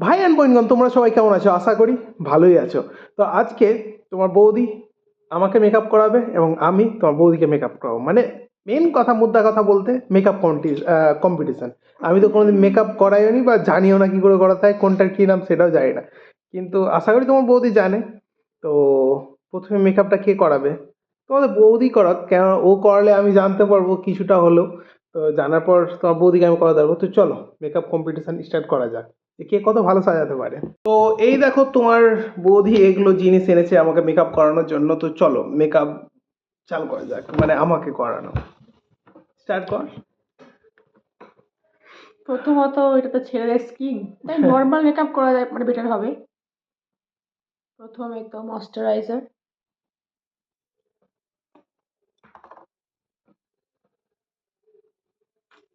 ভাই অ্যান্ড বোনগণ, তোমরা সবাই কেমন আছো? আশা করি ভালোই আছো। তো আজকে তোমার বৌদি আমাকে মেকআপ করাবে এবং আমি তোমার বৌদিকে মেকআপ করাবো। মানে মেন কথা, মুদ্রা কথা বলতে, মেকআপ কম্পিটিশন। আমি তো কোনোদিন মেকআপ করাইও নি বা জানিও না কি করে করাতে হয়, কোনটার কী নাম সেটাও জানি না। কিন্তু আশা করি তোমার বৌদি জানে। তো প্রথমে মেকআপটা কে করাবে? তোমাদের বৌদি করাক, কেন ও করালে আমি জানতে পারবো কিছুটা হলেও। তো জানার পর তোমার বৌদিকে আমি করাতে পারবো। তো চলো মেকআপ কম্পিটিশন স্টার্ট করা যাক, যে কে কত ভালো সাজাতে পারে। তো এই দেখো, তোমার বৌদি এগুলো জিনিস এনেছে আমাকে মেকআপ করানোর জন্য। তো চলো মেকআপ চালু করা যাক, মানে আমাকে করানো স্টার্ট কর। প্রথমত এটা তো ছেলেদের স্কিন, তাই নর্মাল মেকআপ করা যায়, মানে বেটার হবে। প্রথমে তো ময়শ্চারাইজার,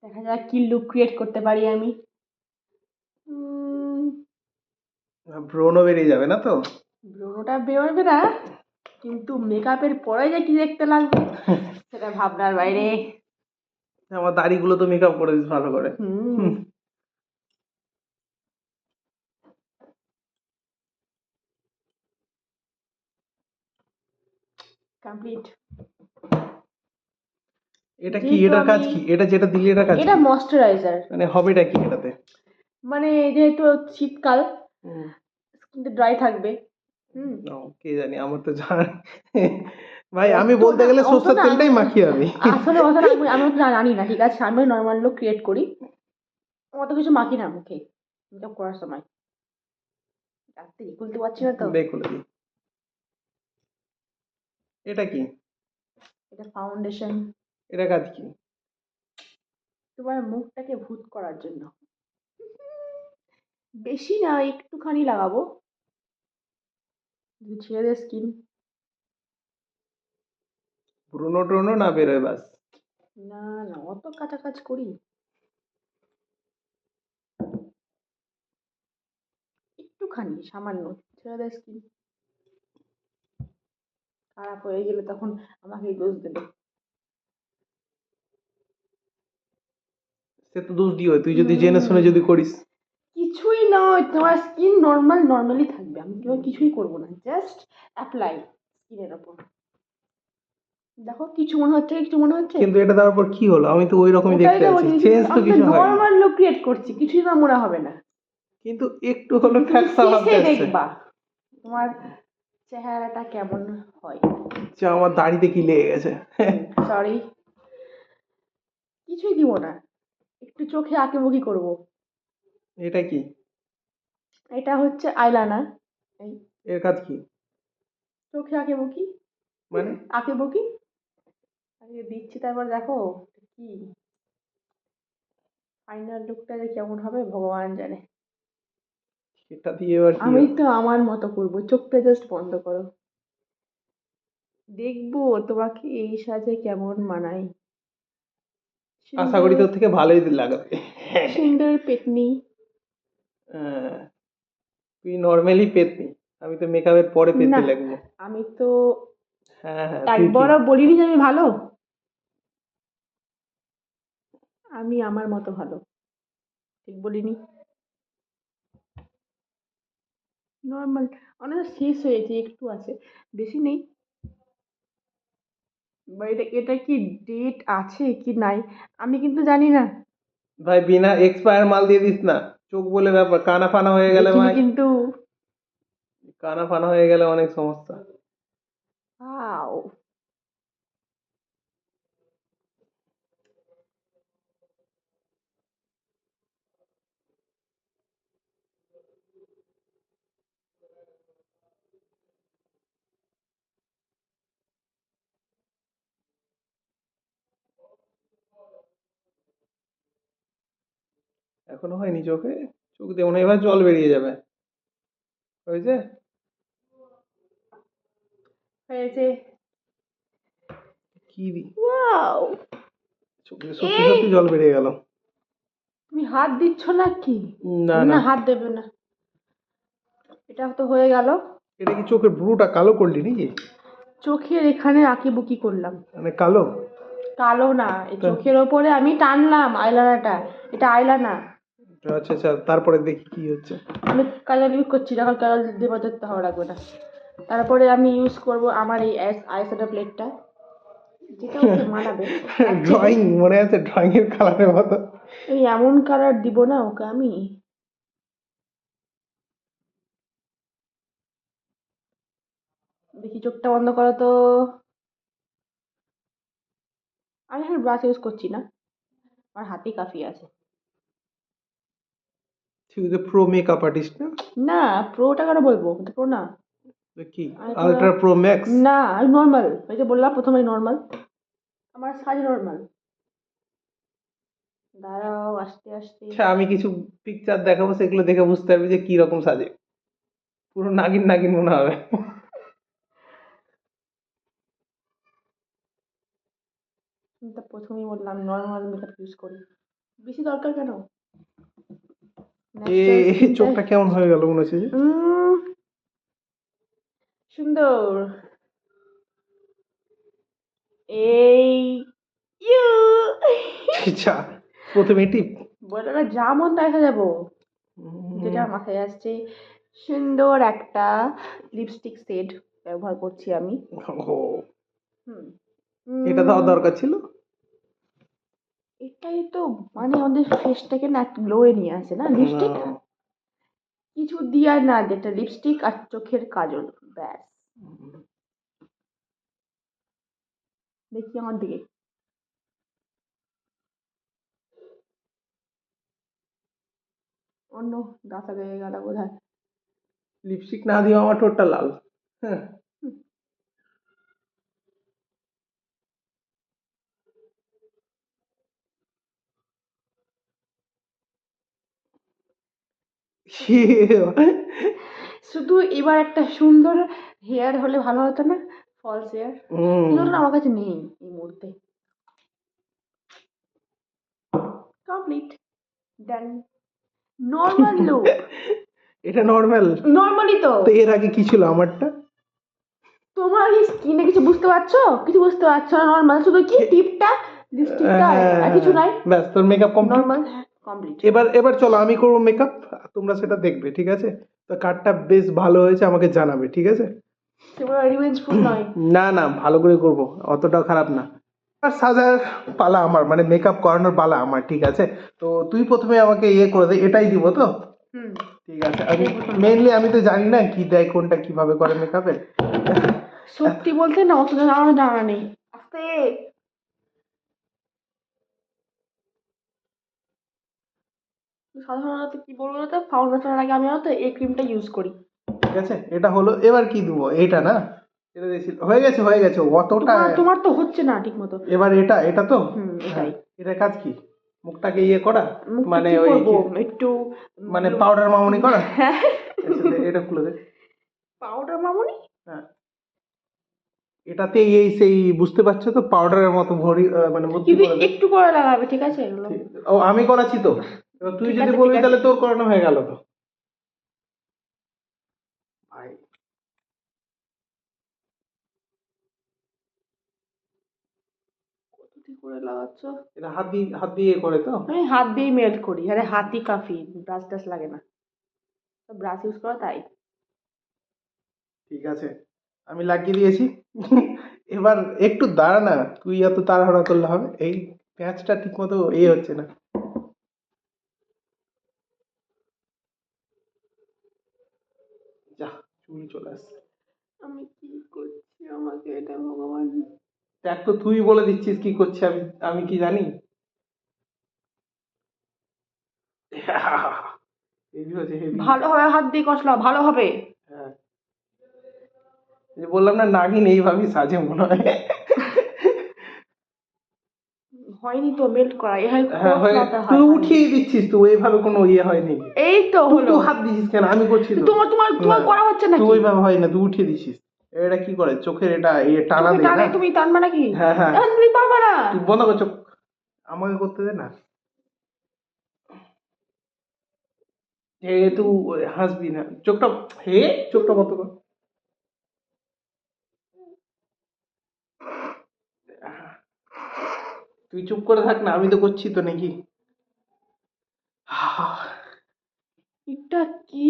দেখা যাক কি লুক ক্রিয়েট করতে পারি আমি। ব্রণও বেরিয়ে যাবে না তো? ব্রোটা বেরোবে না, কিন্তু মেকআপের পরে যে কি দেখতে লাগবে সেটা ভাবনার বাইরে। আমার দাড়িগুলো তো মেকআপ করে দিস ভালো করে। হুম কমপ্লিট। এটা কি? যেহেতু এটার কাজ আমি, কি? এটা যেটা দিলে এটার কাজ এটা কি? ময়শ্চারাইজার, মানে হবেটা কি এটাতে? মানে যেহেতু শীতকাল, হুম, স্কিনটা ড্রাই থাকবে। হুম ও, কে জানি, আমার তো জান ভাই আমি অত বলতে না, গেলে অত সর্ষের না আমি, তেলটাই মাখি আমি। আসলে অত না আমি অত জানি না, ঠিক আছে, আমি নর্মাল লুক ক্রিয়েট করি, অত কিছু মাখি না মুখে মেকআপ করার সময়। রাত্রি খুলতে পারছি না তো। দেখুন দিই, এটা কি? এটা ফাউন্ডেশন, এটা কাজ কি? তোমার মুখটাকে ভূত করার জন্য। বেশি না, একটুখানি লাগাবো, ছেড়ে স্কিন। ব্রণ ট্রণ না বেরোয় বাস? না না, অত কাজ করি, একটুখানি সামান্য, ছেড়ে স্কিন। খারাপ হয়ে গেলে তখন আমাকেই দোষ দেবে। সে তো দোষ দিও, তুই যদি জেনে হুম শুনে যদি করিস। কিছুই নয়, তোমার স্কিন নর্মালি থাকবে, আমি তোমার কিছুই করবো না, জাস্ট অ্যাপ্লাই স্কিনের ওপর। দেখো কিছু মনে হচ্ছে, কিছু মনে হচ্ছে। কিন্তু এটা দেওয়ার পর কি হলো? আমি তো ওই রকমই ওটাই দেখতে তো আছি, বলছি, চেঞ্জ তো আমি তো কিছু হয়নি। নর্মাল লুক ক্রিয়েট করছি, কিছুই তো মনে হবে না। কিন্তু একটু হলো কিন্তু তুমি ফ্যাকসা শেষে ভাবতে আসছে। দেখবা তোমার চেহারাটা কেমন হয়। যে আমার দাড়িতে কি লেগে গেছে। সরি, কিছুই দিব না, একটু চোখে আঁকিবুকি করবো। এটা কি? এটা হচ্ছে আইলাইনার, এই এর কাজ কি? চোখে আঁকিবুকি, মানে আঁকিবুকি আগে দিচ্ছি, তারপর দেখো কি ফাইনাল লুকটা যে কেমন হবে ভগবান জানে। এটা দিয়ে এবার কি আমি হবে? তো আমার মতো করবো, চোখটা জাস্ট বন্ধ করো, দেখবো তোমাকে এই সাজে কেমন মানায়। আশা সুন্দর, করি তোর থেকে ভালোই লাগাবে। সুন্দর পেতনি। হ্যাঁ, তুই নর্মালি পেতনি, আমি তো মেকআপের পরে পেতে না, লাগবো। আমি তো হ্যাঁ হ্যাঁ, তুই ঠিক। একবারও বলিনি যে আমি ভালো, আমি আমার মতো ভালো, ঠিক বলিনি। নর্মাল, অনেক শেষ হয়েছে, একটু আছে, বেশি নেই। বা এটা এটা কি ডেট আছে কি নাই আমি কিন্তু জানি না। ভাই বিনা এক্সপায়ার মাল দিয়ে দিস না, চোখ বলে ব্যাপার, কানা ফানা হয়ে গেলে দেখিনি ভাই, কিন্তু। কানা ফানা হয়ে গেলে অনেক সমস্যা। আও, এখনো হয়নি চোখে? চোখ দিয়ে মনে হয় এবার জল বেরিয়ে যাবে। হয়েছে? হয়েছে। কি দি, ওয়াও, চোখে সত্যি এই সত্যি জল বেরিয়ে গেল। তুমি হাত দিচ্ছ নাকি? না না, না, হাত দেবে না, এটা তো হয়ে গেল। এটা কি চোখের ব্রুটা কালো করলি নাকি? চোখের এখানে আঁকিবুকি করলাম। মানে কালো? কালো না, এই তা চোখের ওপরে আমি টানলাম আইলানাটা, এটা আইলানা। আচ্ছা আচ্ছা, তারপরে দেখি কি হচ্ছে। আমি কাজল ইউজ করছি, যখন কাজল দেবো দেখতে ভালো লাগবে না। তারপরে আমি ইউজ করব আমার এই আইশ্যাডো প্লেটটা, যেটা ওকে মানাবে। Actually, ড্রয়িং মনে আছে, ড্রয়িং এর কালারের মতো। এই এমন কালার দিব না ওকে আমি। দেখি, চোখটা বন্ধ করো তো। আমি এখন ব্রাশ ইউজ করছি না, আমার হাতেই কাফি আছে। তুই তো প্রো মেকআপ আর্টিস্ট না? না, প্রোটা কেন বলবো, প্রো না। তো কি আমি আলট্রা প্রো ম্যাক্স? না, আমি নর্মাল, ওই যে বললাম প্রথমে নর্মাল, আমার সাজ নর্মাল। দাঁড়াও, আস্তে আস্তে। আচ্ছা, আমি কিছু পিকচার দেখাবো, সেগুলো দেখে বুঝতে পারবি যে কি রকম সাজে। পুরো নাগিন নাগিন মনে হবে। আমি তো প্রথমেই বললাম নর্মাল মেকআপ ইউজ করি, বেশি দরকার কেন। এ ন্যাচারাল এ, চোখটা কেমন হয়ে গেল মনে হচ্ছে যে। সুন্দর। এই ইউ আচ্ছা, প্রথমে টিপ। বলে না, যা মন তাই সাজাবো, যেটা আমার মাথায় আসছে। সুন্দর একটা লিপস্টিক শেড ব্যবহার করছি আমি। হুম এটা দেওয়ার দরকার ছিল। এটাই তো মানে আমাদের ফেসটাকে না গ্লোয়ে নিয়ে আসে না লিপস্টিক, না, কিছু দিয়া না, যেটা লিপস্টিক আর চোখের কাজল, ব্যাস। দেখি আমার দিকে। অন্য দাঁতা লেগে গেল বোধহয়। লিপস্টিক না দিয়ে আমার ঠোঁটটা লাল। হ্যাঁ, হুম, শুধু এবার একটা সুন্দর হেয়ার হলে ভালো হতো না, ফলস হেয়ার, কিন্তু ওটা না আমার কাছে নেই এই মুহূর্তে। কমপ্লিট, ডান, নর্মাল লুক। এটা নর্মাল। নর্মালি তো। তো এর আগে কি ছিল আমারটা? তোমার এই স্কিনে কিছু বুঝতে পারছো? কিছু বুঝতে পারছো না, নর্মাল, শুধু কি টিপটা, লিপস্টিকটা, আর কিছু নাই। ব্যাস, তোর মেকআপ কমপ্লিট। নর্মাল, হ্যাঁ কমপ্লিট। এবার এবার চলো, আমি করবো মেকআপ, তোমরা সেটা দেখবে, ঠিক আছে? তো কার্ডটা বেশ ভালো হয়েছে, আমাকে জানাবে, ঠিক আছে? সেগুলো রিভেঞ্জফুল নয়। না না, ভালো করে করব, অতটাও খারাপ না। আর সাজার পালা আমার, মানে মেকআপ করানোর পালা আমার, ঠিক আছে? তো তুই প্রথমে আমাকে ইয়ে করে দে, এটাই দিব তো? হুম, ঠিক আছে, আমি মেইনলি আমি তো জানি না কি দেয়, কোনটা কিভাবে করে মেকআপে। সত্যি বলতে না অত আমার জানা নেই। আস্তে, সাধারণত কি বলবো তো, ফাউন্ডেশনের আগে আমি হয়তো এই ক্রিমটা ইউজ করি। ঠিক আছে, এটা হলো, এবার কি দিব? এটা না, এটা দিয়েছি, হয়ে গেছে অতটা। তোমার তোমার তো হচ্ছে না ঠিক মতো। এবার এটা এটা তো। হ্যাঁ, এটাই। এটার কাজ কি? মুখটাকে ইয়ে করা, মুখটা মানে কি ওই করবো, কি, একটু মানে পাউডার মামুনি করা? হ্যাঁ, আচ্ছা, এটা খুলে দে। পাউডার মামুনি। হ্যাঁ, এটাতে এই সেই বুঝতে পারছো তো, পাউডারের মতো ভরি, মানে ভর্তি কিন্তু করে দে। একটু করে লাগাবে, ঠিক আছে এগুলো। ও, আমি করাচ্ছি তো। এবার তুই ঠিক যদি আছে, ঠিক বলবি আছে। তাহলে তোর করানো হয়ে গেল তো। ভাই, কি করে লাগাচ্ছ? এটা হাত দিয়ে ইয়ে করে তো। আমি হাত দিয়েই মেল্ট করি, আরে হাতই কাফি, ব্রাশ টাশ লাগে না, ব্রাশ ইউজ করো তাই। ঠিক আছে, আমি লাগিয়ে দিয়েছি। এবার একটু দাঁড়া না, তুই এত তাড়াহুড়া করলে হবে? এই প্যাঁচটা ঠিক মতো ইয়ে হচ্ছে না। যা, চুল চলে আসছে। আমি কি করছি, আমাকে এটা ভগবান। দেখ তো, তুই বলে দিচ্ছিস কি করছি, আমি আমি কি জানি? হেভি হচ্ছে, হেভি। ভালো হবে, হাত দিয়ে কষলাও ভালো হবে। হ্যাঁ, এই যে বললাম না, নাগিন এইভাবেই সাজে মনে হয়। হয়নি তো মেল্ট করা, এ হয় হ্যাঁ, কষলাতে তুই হয়, হয়নি। উঠিয়ে দিচ্ছিস, তুই এইভাবে কোনো ইয়ে হয়নি। এই তো তুই হলো। তুই হাত দিছিস কেন? আমি করছি তো। তোমার তোমার না, তোমার করা হচ্ছে তুই নাকি? ওইভাবে হয় না, তুই উঠিয়ে দিছিস। এটা কি করে চোখের, এটা ইয়ে টানা চোখে দেয় টানে, না? তুমি টানবে নাকি? হ্যাঁ হ্যাঁ, এখন তুমি পারবে না। তুই বন্ধ কর চোখ, আমাকে করতে দে না। হে, তুই হাসবি না, চোখটা, হে, চোখটা বন্ধ কর। তুই চুপ করে থাক না, আমি তো করছি তো নাকি। এটা কি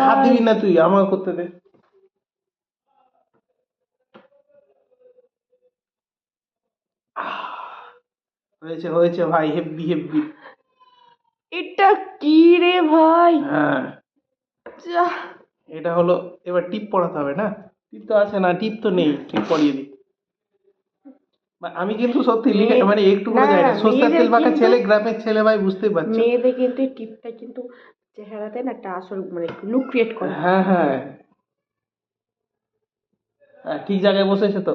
হাত ভাই? দিবি না তুই, আমার করতে দে। আহ, হয়েছে হয়েছে ভাই, হেব্বি হেব্বি। এটা কি রে ভাই? হ্যাঁ, যা, এটা হলো। এবার টিপ পড়াতে হবে না? টিপ তো আছে না, টিপ তো নেই, টিপ পরিয়ে দিই। আমি কিন্তু সত্যি লিখে মেয়ে, মানে একটু না করে না যাই না, না, সর্ষের মেয়েদের তেল মাখা কিন্তু, ছেলে, গ্রামের ছেলে ভাই, বুঝতেই পারছো। মেয়েদের কিন্তু এই টিপটা কিন্তু চেহারাতে না একটা আসল মানে লুক ক্রিয়েট করে। হ্যাঁ হ্যাঁ হ্যাঁ, ঠিক জায়গায় বসেছে তো।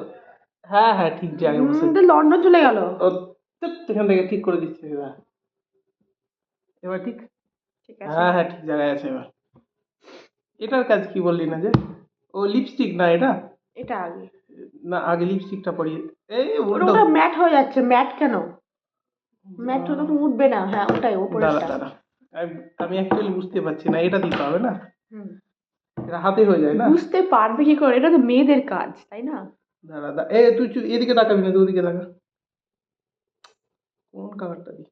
হ্যাঁ হ্যাঁ, ঠিক জায়গায় বসেছে। তো লন্ডন চলে গেল। ও, ধ্যাৎ, এখান থেকে ঠিক করে দিচ্ছি এবার। এবার ঠিক। ঠিক আছে, হ্যাঁ হ্যাঁ, ঠিক জায়গায় আছে এবার। এটার কাজ কি বললি না যে? ও লিপস্টিক না এটা? এটা আগে। না, আগে লিপস্টিকটা পরিয়ে। এই ওটা উল্টো। ওটা ম্যাট হয়ে যাচ্ছে, ম্যাট কেন? ম্যাট হলে তো উঠবে না। হ্যাঁ ওটাই দাঁড়া ওপরেরটা। দাঁড়া, আমি অ্যাকচুয়ালি বুঝতে পারছি না, এটা দিতে হবে না? হুম, এটা হাতে হয়ে যায় না? বুঝতে পারবে কি করে? এটা তো মেয়েদের কাজ, তাই না? দাঁড়া দাঁড়া, তুই এদিকে তাকাবি না, তুই ওদিকে তাকা। কোন কালারটা দিই?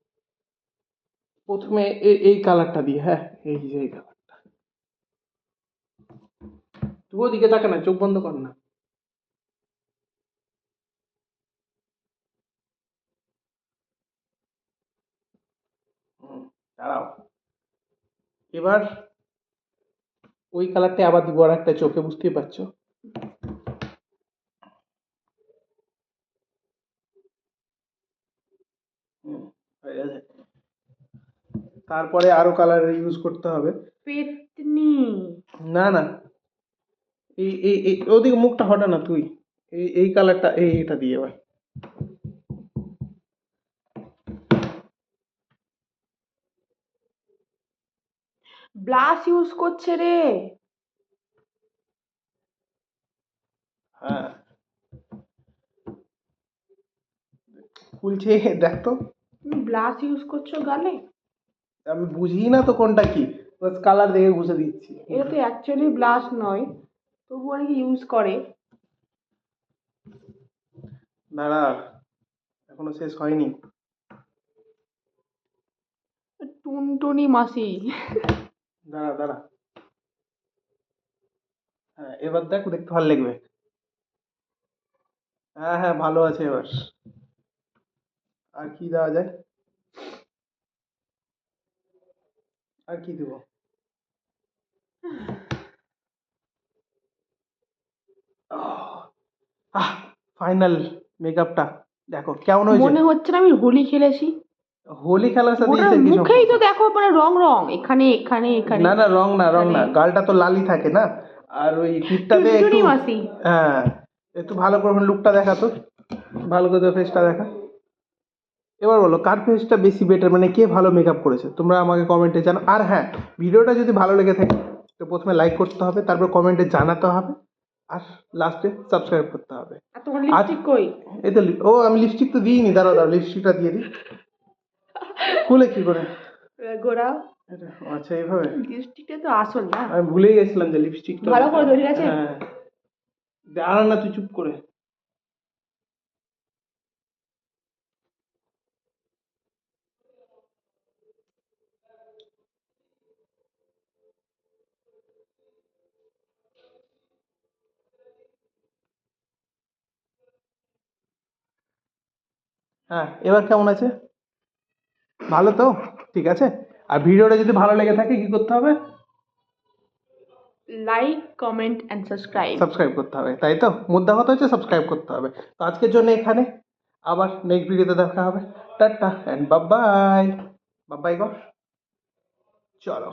প্রথমে এই কালারটা দিই, হ্যাঁ, এই যে এই কালারটা। তুই ওদিকে তাকা না, চোখ বন্ধ কর না। হুম, দাঁড়াও। এবার ওই কালারটা আবার দিব আর একটা চোখে, বুঝতেই পারছো। হুম, হয়ে গেছে। তারপরে আরো কালার ইউজ করতে হবে। পেতনি। না না, এই ওদিকে মুখটা হটা না তুই। এই কালারটা, এটা দিয়ে এবার। ব্লাশ ইউজ করছে রে। হ্যাঁ, খুলছে, দেখ তো। তুমি ব্লাশ ইউজ করছো গালে? আমি বুঝি না তো কোনটা কি, বাস কালার দেখে ঘুষে দিচ্ছি। এটা তো অ্যাকচুয়ালি ব্লাশ নয়, তবু অনেকে ইউজ করে। দাঁড়া, এখনো শেষ হয়নি। টুনটুনি মাসি। দাঁড়া দাঁড়া, হ্যাঁ এবার দেখ, দেখতে ভালো লাগবে। হ্যাঁ হ্যাঁ, ভালো আছে এবার। আর কি দেওয়া যায়? আর কি দেবো? আহ, ফাইনাল মেকআপটা দেখো কেমন হয়েছে। মনে হচ্ছে না আমি হোলি খেলেছি। হোলি খেলার সাথে গোটা এসে কি মুখেই সম্পর্ক? তো দেখো মানে রং রং, এখানে এখানে এখানে না না, রং না, রং এখানে। না, গালটা তো লালই থাকে না। আর ওই টিপটাতে একটু। টুনটুনি মাসি। হ্যাঁ, একটু ভালো করে লুকটা দেখা তো, ভালো করে ফেসটা দেখা। এবার বলো কার ফেসটা বেশি বেটার, মানে কে ভালো মেকআপ করেছে, তোমরা আমাকে কমেন্টে জানো। আর হ্যাঁ, ভিডিওটা যদি ভালো লেগে থাকে তো প্রথমে লাইক করতে হবে, তারপর কমেন্টে জানাতে হবে, আর লাস্টে সাবস্ক্রাইব করতে হবে। আর তোমার আর লিপস্টিক কই? এই তো ও, আমি লিপস্টিক তো দিইনি, দাঁড়াও দাঁড়াও, লিপস্টিকটা দিয়ে দিই। খুলে কি করে? ঘোরাও। আচ্ছা, এইভাবে। লিপস্টিকটা তো আসল না। আমি ভুলেই গেছিলাম যে লিপস্টিকটা। ভালো করে ধরে গেছে। হ্যাঁ, দাঁড়া না তুই, চুপ করে। হ্যাঁ, এবার কেমন আছে? ভালো তো? ঠিক আছে। আর ভিডিওটা যদি ভালো লেগে থাকে কি করতে হবে? Like comment and subscribe. Subscribe করতে হবে, তাই তো? মুদ্রা কথা হচ্ছে সাবস্ক্রাইব করতে হবে। তো আজকের জন্য এখানে, আবার নেক্সট ভিডিওতে দেখা হবে। Tata and bye bye. Bye bye গো। চলো।